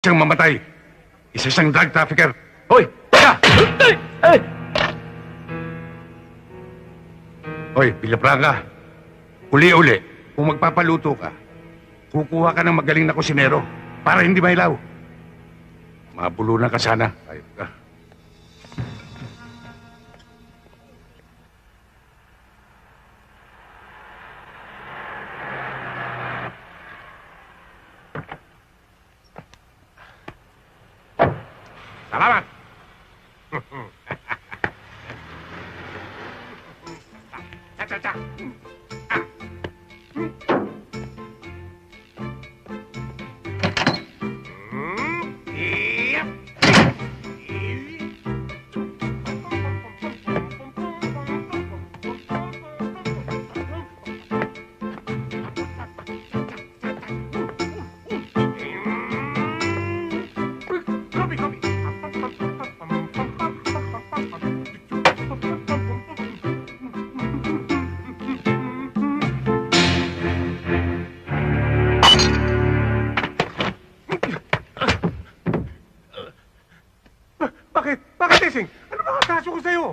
siyang mamatay. Isa siyang drug trafficker. Hoy! Teka! Ay! Hoy, Villapranga. Uli-uli, kung magpapaluto ka, kukuha ka ng magaling na kusinero para hindi mailaw. Mabulunan ka sana. Ayun ka. Salamat! Cha-cha-cha! Yep! Copy, copy! Bakit, Esing? Ano ba ang kaso ko sa'yo?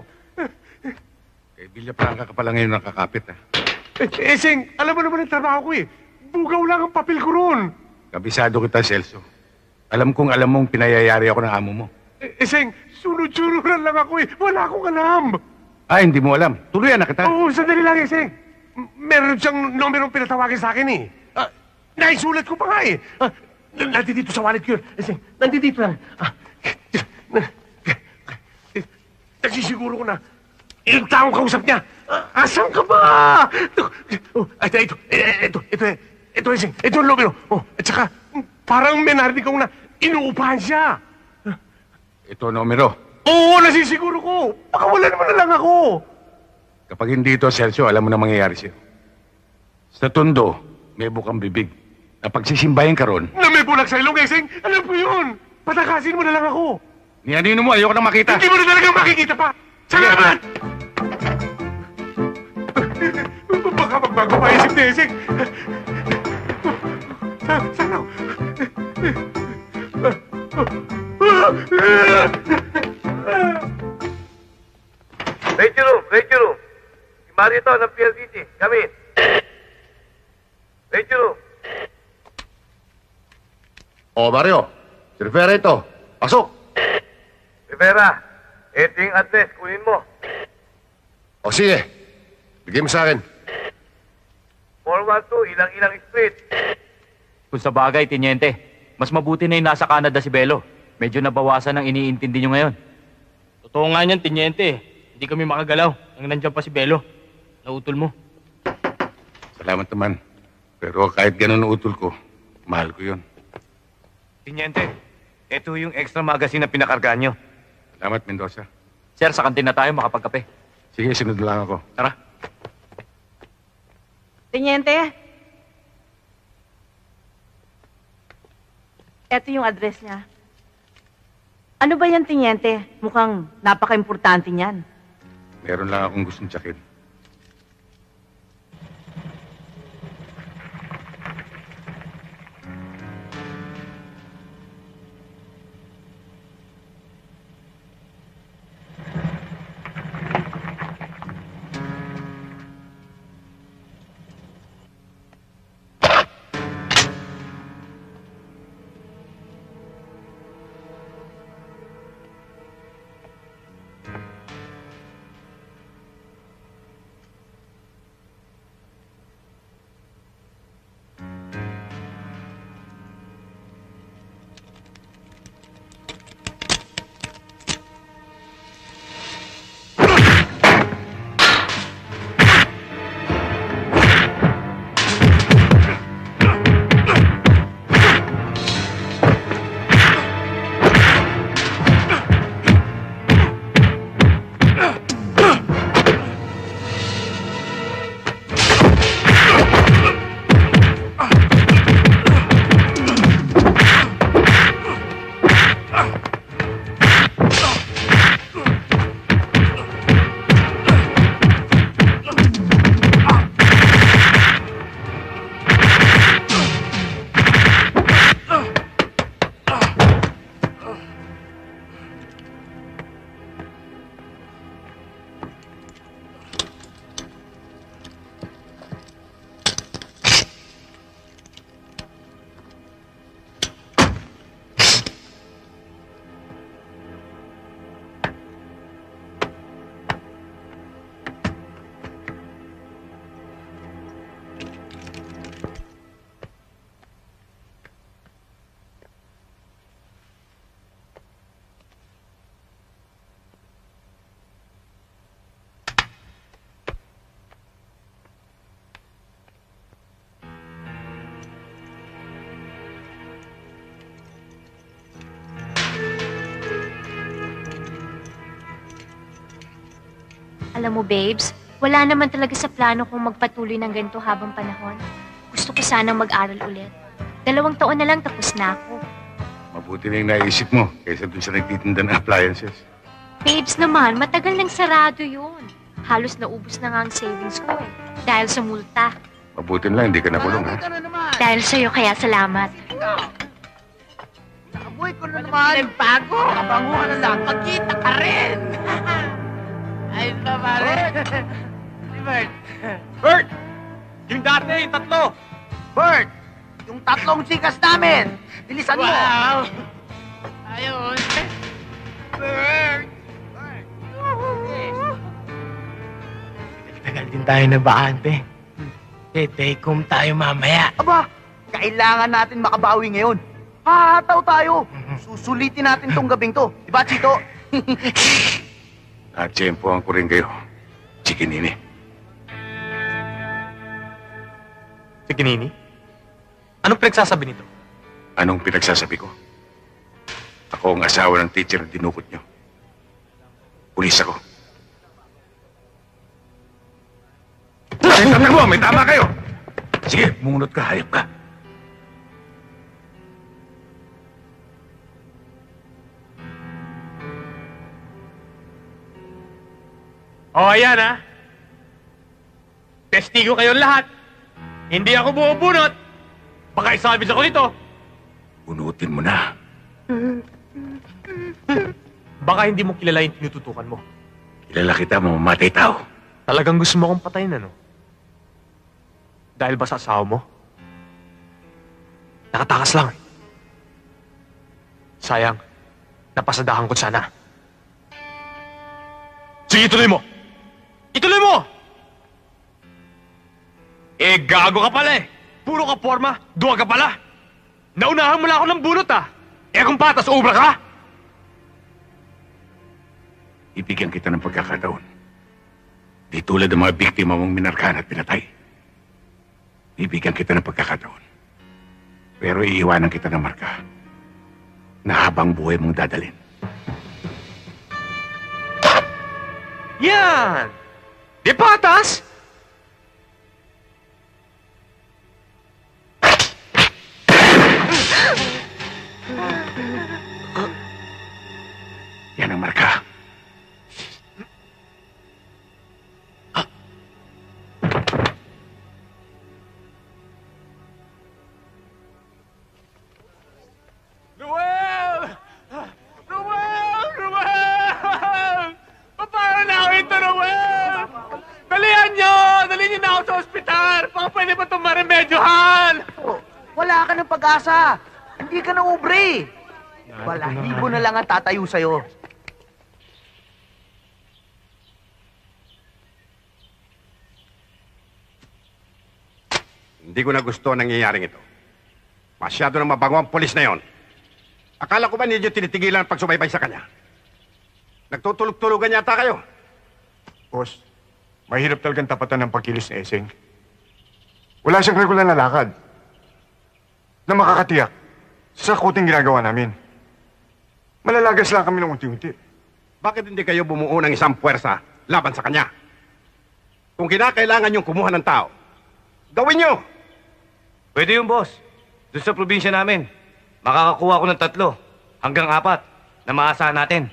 Kay Villapranga ka pala ngayon nakakapit, ha? Esing, alam mo naman ang trabaho ko eh. Bugaw lang ang papel ko roon. Kabisado kita, Celso. Alam kong alam mong pinayayari ako ng amo mo. Esing, sunod-sunuran lang ako eh. Wala akong alam. Ah, hindi mo alam. Tuluyan na kita. Oo, sandali lang, Esing. Meron siyang numerong pinatawagin sa akin eh. Naisulat ko pa nga eh. Nandito sa wallet ko yun. Esing, nandito lang. Nagsisiguro ko na ilang taong kausap niya. Asan ka ba? Ito, Esing. Ito ang numero. At saka, parang may narinig ko na inuupahan siya. Ito numero. Oo, nasisiguro ko. Baka wala naman na lang ako. Kapag hindi ito, Celso, alam mo na mangyayari sa'yo. Sa Tondo, may bukang bibig. Na pagsisimbahin ka ron, Na may bulag sa ilong, Esing. Alam ko yun. Patakasin mo na lang ako. niyanino mo, ayoko na makita. Hindi mo na talagang makikita pa. Salamat! Baka magbago pa isip ni Esing. Sana. Radio room. Si Marito ng PLDT. Kami. Radio room. O, Mario, si Rivera ito. Pasok. Rivera, ito yung address. Kunin mo. O, sige. Bigay mo sa akin. 412, ilang street. Kung sa bagay, Tiniente, mas mabuti na yung nasa Canada si Belo. Medyo nabawasan ang iniintindi nyo ngayon. Totoo nga niyan, Tiniente. Hindi kami makagalaw nang nandiyan pa si Belo. Nautol mo. Salamat naman. Pero kahit ganun ang utol ko, mahal ko yun. Tiniente, ito yung extra magazine na pinakargaan nyo. Salamat, Mendoza. Sir, sa kantin na tayo makapagkape. Sige, sunod lang ako. Tara. Teniente, eto yung address niya. Ano ba yan, Teniente? Mukhang napaka-importante niyan. Meron lang akong gustong tsakin. Alam mo, babes, wala naman talaga sa plano kong magpatuloy ng ganito habang panahon. Gusto ko sanang mag-aral ulit. 2 taon na lang tapos na ako. Mabuti na yung naisip mo kaysa dun sa nagtitinda ng appliances. Babes naman, matagal nang sarado yun. Halos naubos na nga ang savings ko eh. Dahil sa multa. Mabuti na lang, hindi ka nakulong, ha? Dahil sa'yo, kaya salamat. Nakabuhay ko na naman. Nagbago. Kabanguhan na lang. Pagkita ka rin. Ayos na, pare. Si Bert. Bert! Yung dati, yung 3. Bert! Yung 3 sikas namin. Bilisan mo. Wow! Ayun. Bert! Tagal din tayo na bakante. Take home tayo mamaya. Aba, kailangan natin makabawi ngayon. Hahataw tayo. Susulitin natin tong gabing to. Diba, Chito? At tiyempohan ko rin kayo. Chikinini. Sige, Nini. Anong pinagsasabi nito? Anong pinagsasabi ko? Ako ang asawa ng teacher na dinukot nyo. Pulis ako. May tama kayo! Sige, bumunot ka, hayop ka. O, ayan ha. Testigo kayong lahat. Hindi ako bumubunot. Baka isabis ako nito. Bunutin mo na. Baka hindi mo kilala yung tinututukan mo. Kilala kita, mamamatay tao. Talagang gusto mo akong patayin, ano? Dahil ba sa asawa mo? Nakatakas lang. Sayang, napasadahan ko sana. Sige, ituloy mo! Ituloy mo! Eh, gago ka pala eh! Puro ka forma, duwag ka pala! Naunahan mo lang ako ng bunot ah! Eh kung patas, ubra ka! Ibigyan kita ng pagkakataon. Di tulad ng mga biktima mong minarkahan at pinatay. Ibigyan kita ng pagkakataon. Pero iiwanan kita ng marka na habang buhay mong dadalhin. Yan! Di patas! Yan ang marka. Noel! Noel! Noel! Paano na ako ito, Noel? Dalihan nyo! Dalihan nyo na ako sa ospital! Baka pwede ba itong maremedyohan? Oh, wala ka ng pag-asa. Hindi ka na ubre. Balahibo na lang ang tatayo sa'yo. Hindi ko na gusto ang nangyayaring ito. Masyado nang mabango ang polis na yon. Akala ko ba ninyo tinitigilan ang pagsubaybay sa kanya? Nagtutulog-tulugan yata kayo. Boss, mahirap talagang tapatan ng pagkilos ni Eseng. Wala siyang regular na lakad na makakatiyak sa kuting ginagawa namin. Malalagas lang kami ng unti-unti. Bakit hindi kayo bumuo ng isang puwersa laban sa kanya? Kung kinakailangan yung kumuha ng tao, gawin nyo! Pwede yung boss. Doon sa probinsya namin, makakakuha ko ng 3 hanggang 4 na maasahan natin.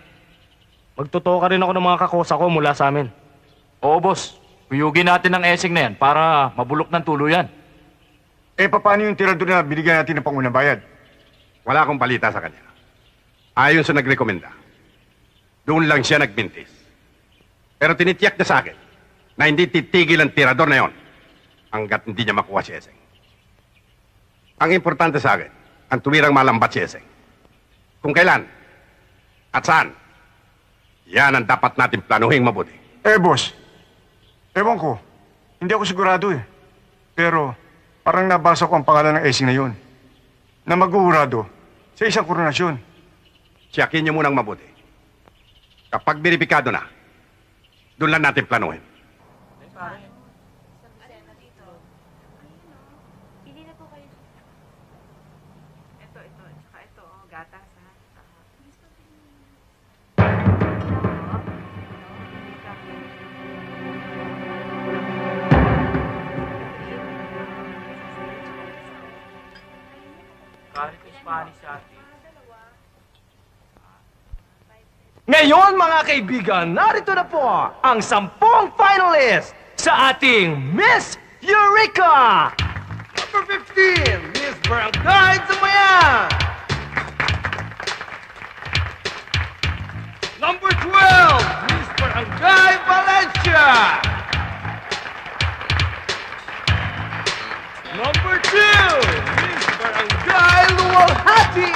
Magtutuwa rin ako ng mga kakosa ko mula sa amin. Oo, boss. Kuyugin natin ang esing na yan para mabulok ng tuluyan. Eh, paano yung tirador na binigyan natin ng pangunang bayad? Wala akong balita sa kanya. Ayon sa nagrekomenda, doon lang siya nagbintis. Pero tinitiyak niya sa akin na hindi titigil ang tirador na yon hanggat hindi niya makuha si Eseng. Ang importante sa akin, ang tuwirang malambat si Eseng. Kung kailan at saan, yan ang dapat natin planuhin mabuti. Eh, boss, ewan ko. Hindi ako sigurado eh. Pero parang nabasa ko ang pangalan ng Esing na yun na mag-uurado sa isang koronasyon. Siyakin niyo munang mabuti. Kapag beripikado na, doon lang natin planuhin. Ngayon mga kaibigan, narito na po ang 10 finalist sa ating Miss Eureka! Number 15, Miss Barangay Zamayan! Number 12, Miss Barangay Valencia! Number 2, Miss Barangay Luwalhati!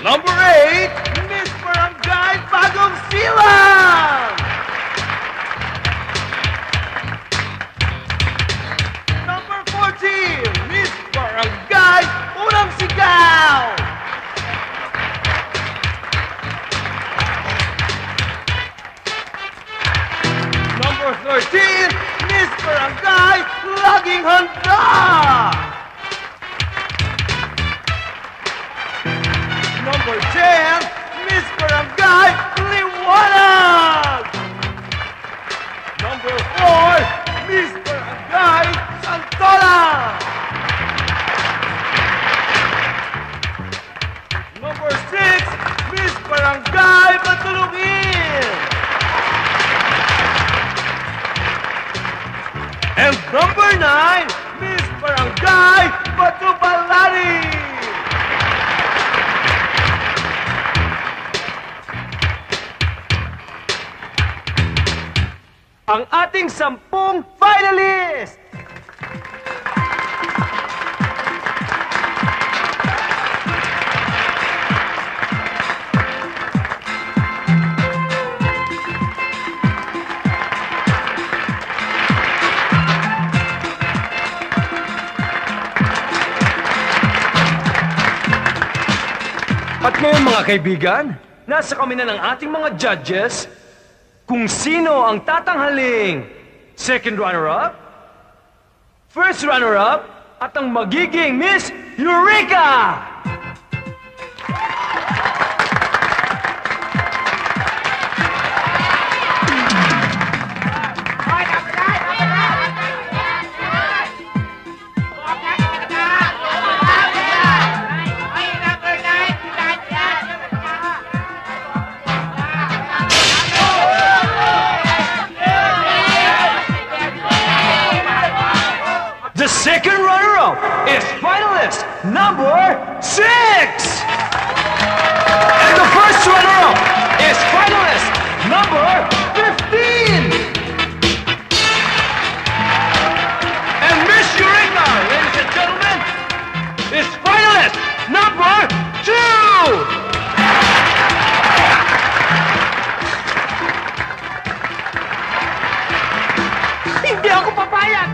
Number 8, Miss Barangay Bagong Silang! Number 14, Miss Barangay Unang Sigaw! Number 13, Miss Barangay Laging Handa! Number 10, Miss Barangay Liwanag! Number 4, Miss Barangay Santola! Number 6, Miss Barangay Matulungin! And number 9, Miss Barangay Batubalari! Ang ating 10 finalist! At ngayon mga kaibigan, nasa kami na ng ating mga judges kung sino ang tatanghaling second runner-up, first runner-up, at ang magiging Miss Eureka! The second runner-up is finalist number 6! And the first runner-up is finalist number 15! And Miss Eureka, ladies and gentlemen, is finalist number 2! Hindi ako papayag!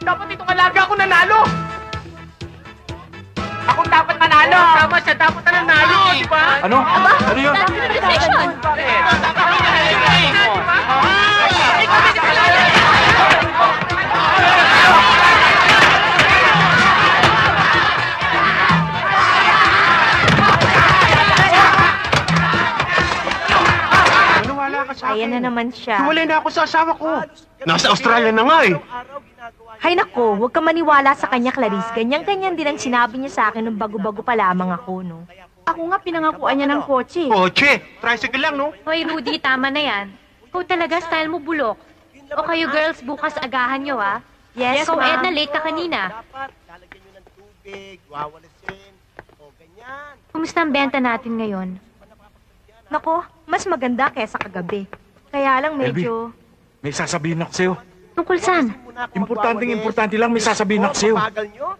Dapat itong alaga ako nanalo! Ako dapat manalo! Tama siya, dapat na nanalo, di ba? Ano? Ano yun? Decision! Ayan na naman siya. Hiwalay na ako sa asawa ko. Nasa Australia na nga eh. Hay nako, huwag ka maniwala sa kanya, Clarice. Ganyan-ganyan din ang sinabi niya sa akin nung bago-bago pa lamang ako, no? Ako nga pinangakuan niya ng kotse. Kotse, tricycle lang, no? Hoy, Rudy, tama na yan. Ikaw talaga, style mo bulok. O kayo girls, bukas agahan nyo, ha? Yes, Ikaw, ma'am. Edna, late ka kanina. Lalagyan nyo ng tubig, wawalasin, o ganyan. Kumusta ang benta natin ngayon? Nako, mas maganda kaysa kagabi. Kaya lang medyo... May sasabihin ako sa'yo. Tungkol saan? Importante lang may sasabihin ako sa'yo. Papagal nyo?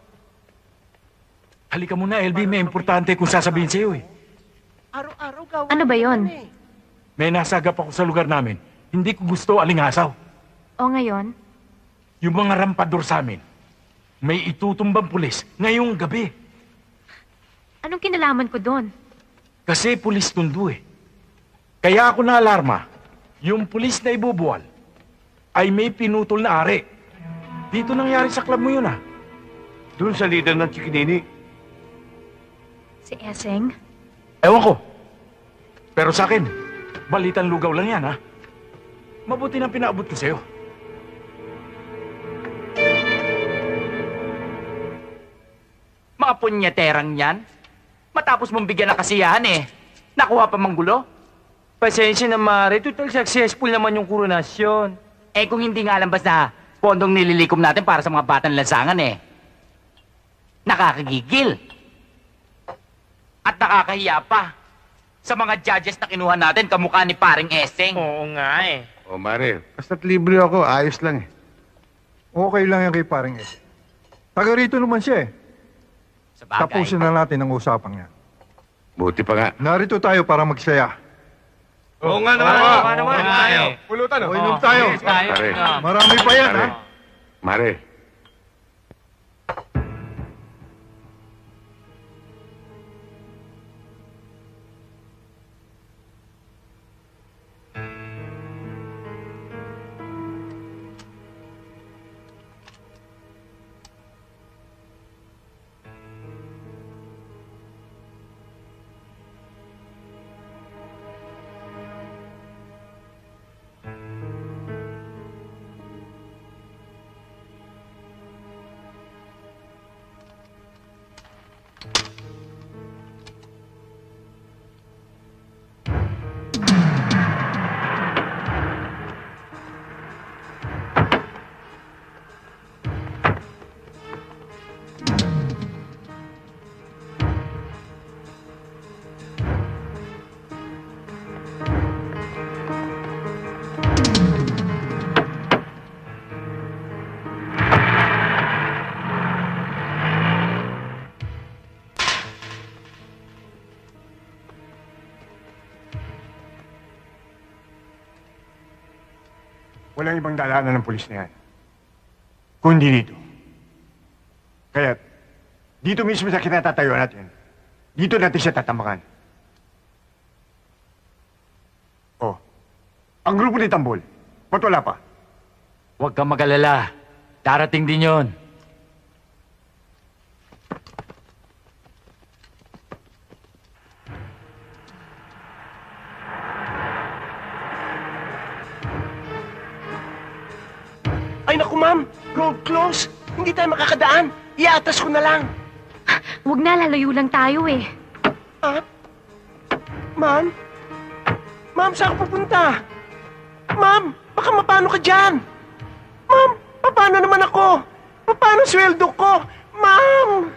Halika muna, LB. May importante kung sasabihin sa'yo eh. Araw-araw gawa. Ano ba yon? May nasagap ako sa lugar namin. Hindi ko gusto alingasaw. O ngayon? Yung mga rampador sa amin, may itutumbang pulis ngayong gabi. Anong kinalaman ko doon? Kasi pulis tundo eh. Kaya ako na-alarma, yung pulis na ibubuwal ay may pinutol na ari. Dito nangyari sa club mo yun ah. Doon sa leader ng Chikinini. Si Eseng? Ewan ko. Pero sa akin, balitan lugaw lang yan ha. Mabuti nang pinaabot ko sa'yo. Mga punyaterang yan. Matapos mong bigyan ng kasiyahan eh. Nakuha pa mang gulo. Pasensya na, Mare. Total successful naman yung koronasyon. Eh kung hindi nga alam basta pondong nililikom natin para sa mga batang lansangan eh. Nakakagigil. At nakakahiya pa. Sa mga judges na kinuha natin, kamukha ni paring Eseng. Oo nga eh. O Mare, basta't libre ako, ayos lang eh. Okay lang yan kay paring S. Taga rito naman siya eh. Sa bagay. Tapusin na natin ang usapang yan. Buti pa nga. Narito tayo para magsaya. Oo nga naman. Oo nga naman. Pulutan, O, inom tayo. Mare, Marami pa yan, ha? Mare. Walang ibang daanan ng pulis na yan. Kundi dito. Kaya, dito mismo sa kinatatayuan natin, dito natin siya tatamakan. Oh, ang grupo ni Tambol, ba't wala pa? Huwag kang mag-alala. Darating din yon. Ay naku, ma'am! Road close! Hindi tayo makakadaan! Iatas ko na lang! Huwag na, lalayo lang tayo eh. Ah? Ma'am? Ma'am, saan ka pupunta? Ma'am, baka mapano ka dyan? Ma'am, paano naman ako? Paano sweldo ko? Ma'am!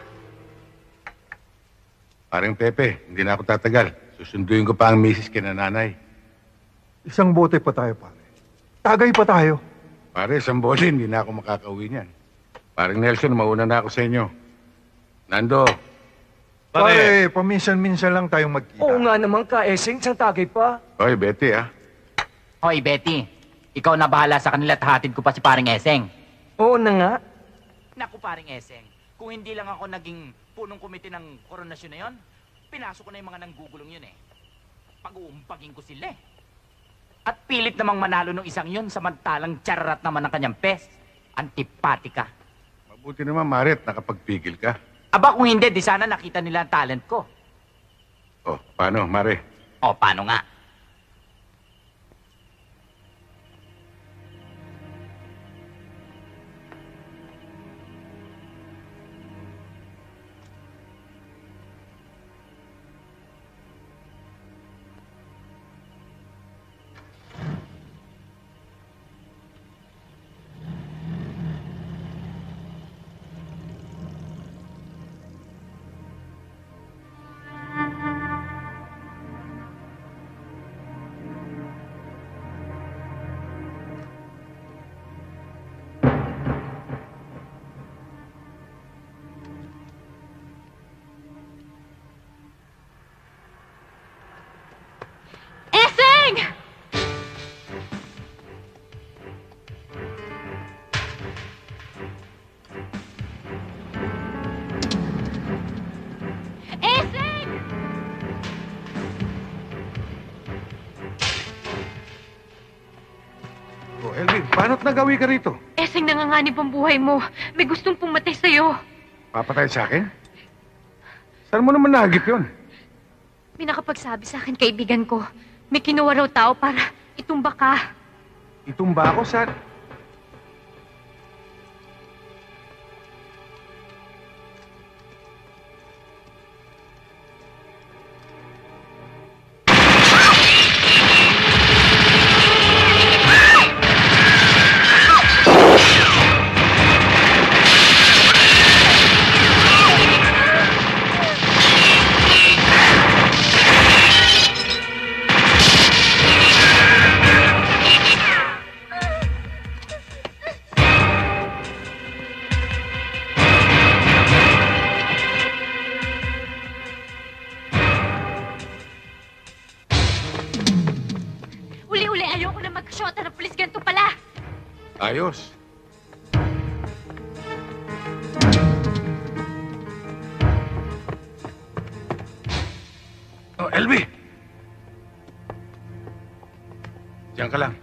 Parang Pepe, hindi na ako tatagal. Susunduin ko pa ang misis kina nanay. Isang bote pa tayo, pare. Tagay pa tayo. Pare, isang bote, hindi na ako makakauwi niyan. Parang Nelson, mauna na ako sa inyo. Nando, Pare, paminsan-minsan lang tayong magkita. Oo nga naman ka, Eseng. Isang tagay pa. oy Betty ah. Hoy, Betty. Ikaw na bahala sa kanila at hatid ko pa si paring Eseng. Oo na nga. Naku, paring Eseng. Kung hindi lang ako naging punong komite ng koronasyon na yon, pinasok ko na yung mga nanggugulong yun eh. Pag-uumpagin ko sila eh. At pilit namang manalo ng isang yun, samantalang tsarat naman ang kanyang pes. Antipatika. Mabuti naman, Marit, nakapagpigil ka. Aba, kung hindi, di sana nakita nila ang talent ko. Oh, paano, Mare? O, paano nga? Eseng! Eseng! Oh, Elvin, paano't nagawi ka rito? Eseng, nanganganib ang buhay mo. May gustong pumatay sa'yo. Papatay sa akin? Saan mo naman nahagip yun? May nakapagsabi sa akin, kaibigan ko. May kinuha raw tao para itumba ka. Itumba ako sa... Uli-uli, ayoko na magkasyota ng pulis. Ganito pala. Ayos. Oh, LB! Diyan ka lang.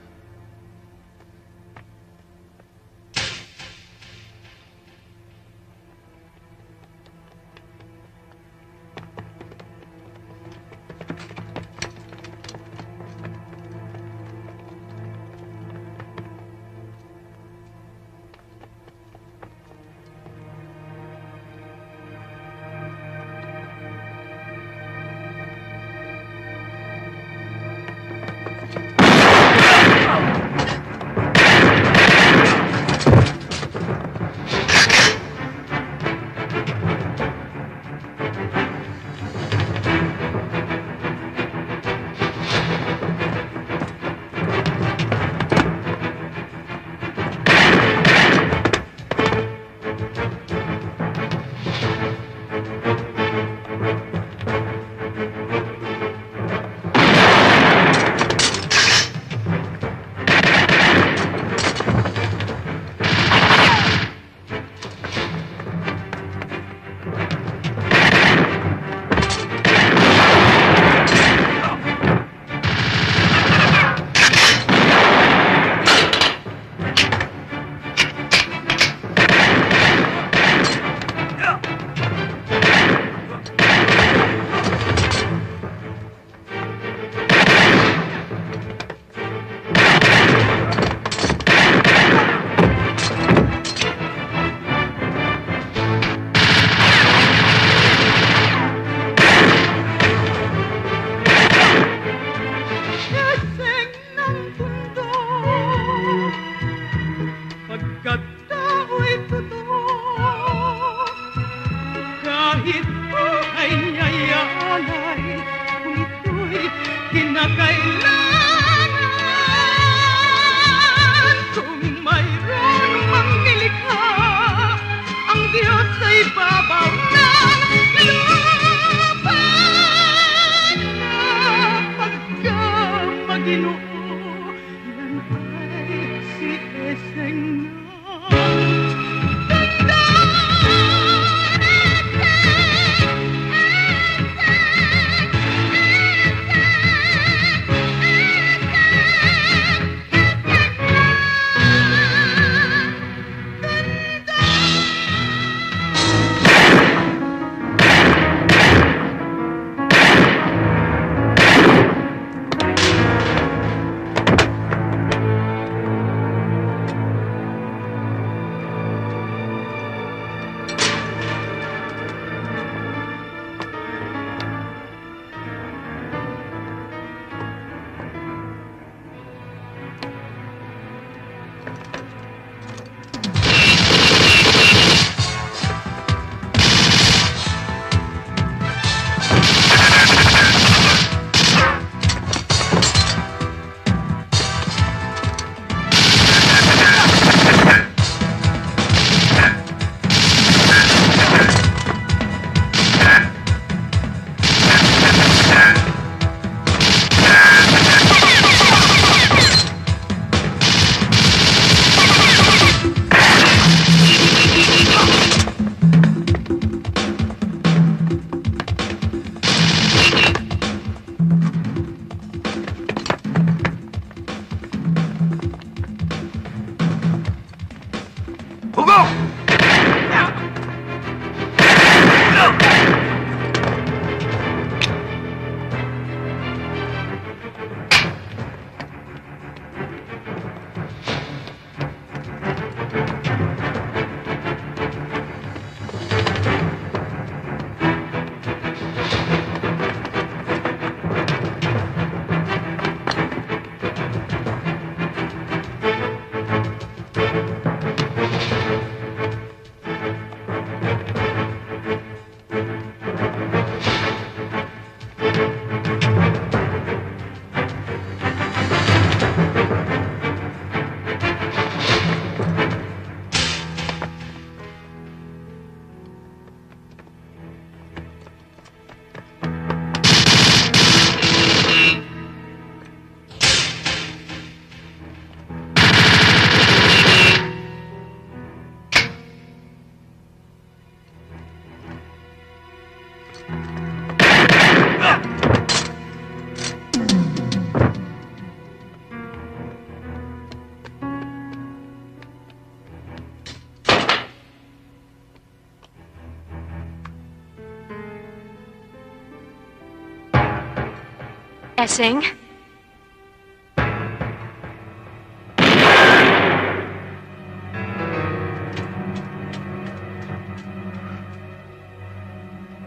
Essing?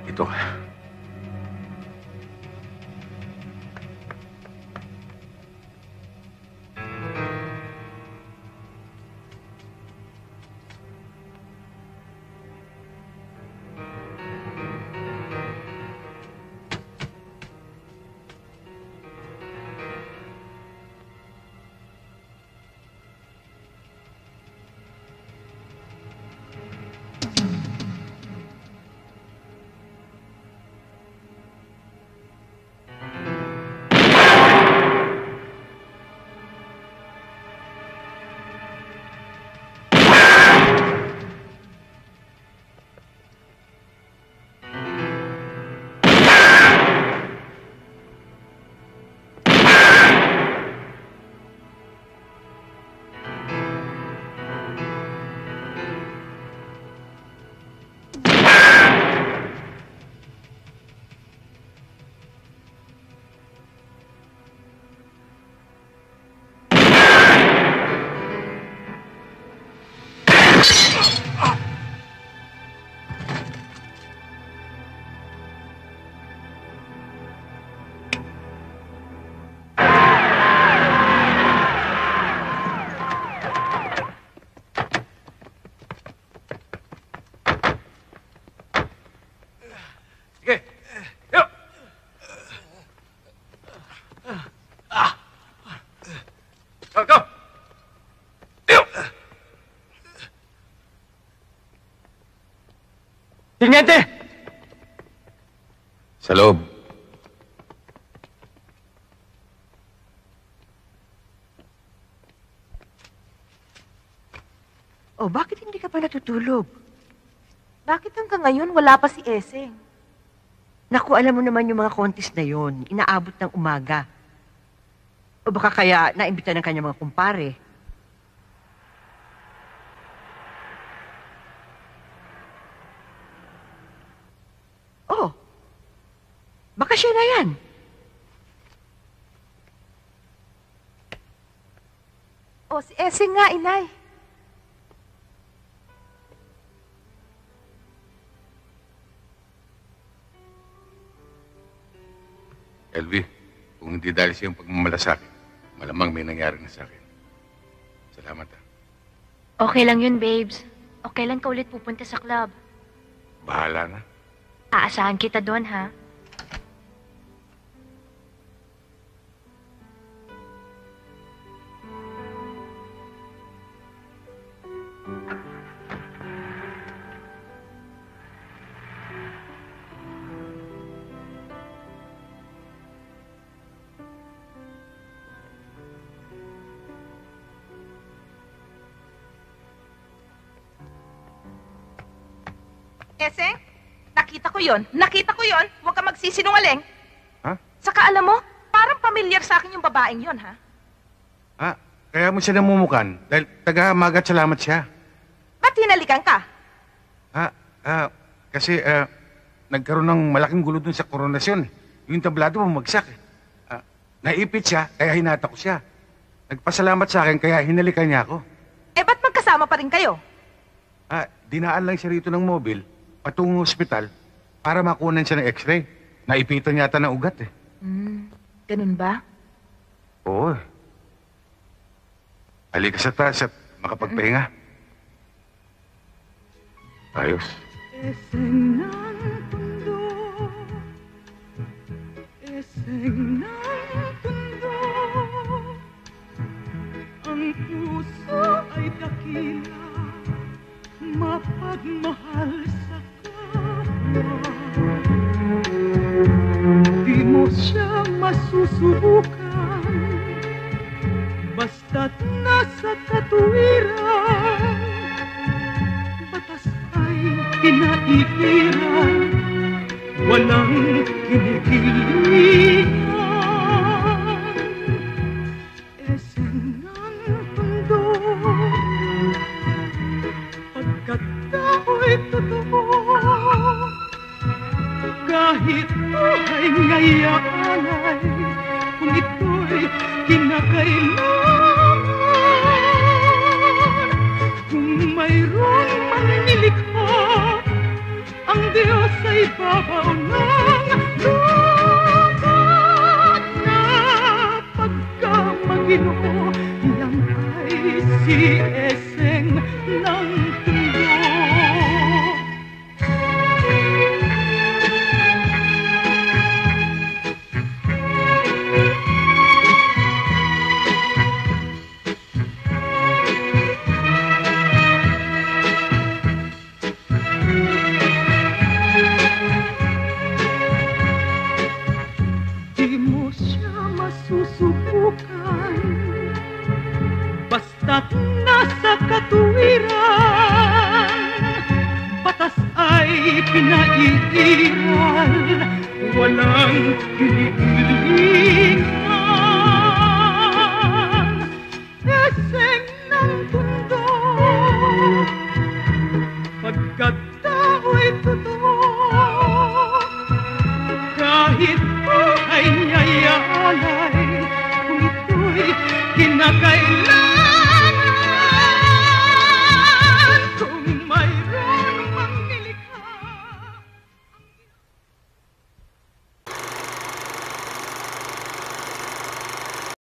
Ito ka. Teniente! Sa loob. Oh, bakit hindi ka pa natutulog? Bakit hanggang ngayon wala pa si Eseng? Naku, alam mo naman yung mga contest na yon, inaabot ng umaga. O baka kaya naimbita ng kanyang mga kumpare. Oh, baka siya na yan. Oh, si Eseng nga, inay. LV, kung hindi dahil sa iyong pagmamalasakit, malamang may nangyari na sa akin. Salamat, ha. Okay lang yun, babes. Okay lang ka ulit pupunta sa club. Bahala na. Aasahan kita doon, ha? Eseng, nakita ko yon. Nakita ko yon. Huwag ka magsisinungaling. Ha? Saka alam mo, parang pamilyar sa akin yung babaeng yon, ha? Ah, kaya mo siya namumukan dahil taga-magat salamat siya. Ba't hinalikan ka? Kasi nagkaroon ng malaking gulo dun sa koronasyon. Yung tablado bumagsak. Naipit siya, kaya hinata ko siya. Nagpasalamat sa akin, kaya hinalikan niya ako. Eh, ba't magkasama pa rin kayo? Dinaan lang siya rito ng mobil, patungong ospital, para makunan siya ng x-ray. Naipitan yata ng ugat, eh. Ganun ba? Oo. Halika sa taas at makapagpahinga. Ayos. Eseng ng mundo, eseng ng mundo, ang puso ay dakila, mapagmahal sa kapwa. Di mo siya masusubukan, basta't nasa katuwiran, batas ay pinaiiran, walang kinikilingan. Eseng ng mundo, pagkat tao'y totoo, kahit buhay ngayalay, kung ito'y kinakailangan. Kung mayroon mang nilikha, ang Diyos ay babaw ng lupat na pagkamaginoo. Yan ay si Eseng ng Tondo. Di mo siya masusubukan, basta't nasa katuwiran, batas ay pinaiiral, walang kinikilingan. Eseng ng Tondo, pagkat tao'y totoo, kahit buhay ngayalay, kung ito'y kinakailangan.